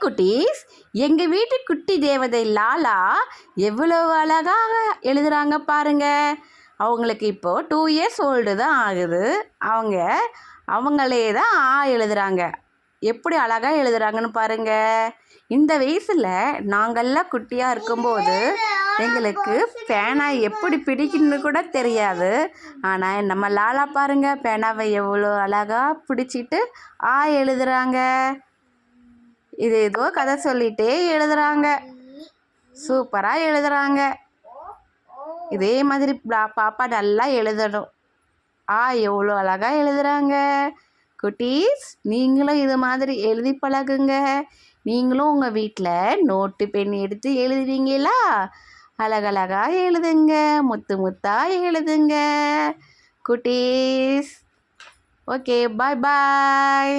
குட்டீஸ், எங்கள் வீட்டு குட்டி தேவதை லாலா எவ்வளவு அழகாக எழுதுகிறாங்க பாருங்க. அவங்களுக்கு இப்போது 2 இயர்ஸ் ஓல்டு தான் ஆகுது. அவங்களே தான் எழுதுகிறாங்க. எப்படி அழகாக எழுதுகிறாங்கன்னு பாருங்க. இந்த வயசில் நாங்கள்லாம் குட்டியாக இருக்கும்போது எங்களுக்கு பேனா எப்படி பிடிக்குன்னு கூட தெரியாது. ஆனால் நம்ம லாலா பாருங்க, பேனாவை எவ்வளோ அழகாக பிடிச்சிட்டு எழுதுகிறாங்க. இது ஏதோ கதை சொல்லிகிட்டே எழுதுகிறாங்க. சூப்பராக எழுதுகிறாங்க. இதே மாதிரி பாப்பா நல்லா எழுதணும். எவ்வளோ அழகாக எழுதுகிறாங்க. குட்டீஸ், நீங்களும் இது மாதிரி எழுதி பழகுங்க. நீங்களும் உங்கள் வீட்டில் நோட்டு பென் எடுத்து எழுதுவீங்களா? அழகழகாக எழுதுங்க, முத்து முத்தாக எழுதுங்க குட்டீஸ். ஓகே, பாய் பாய்.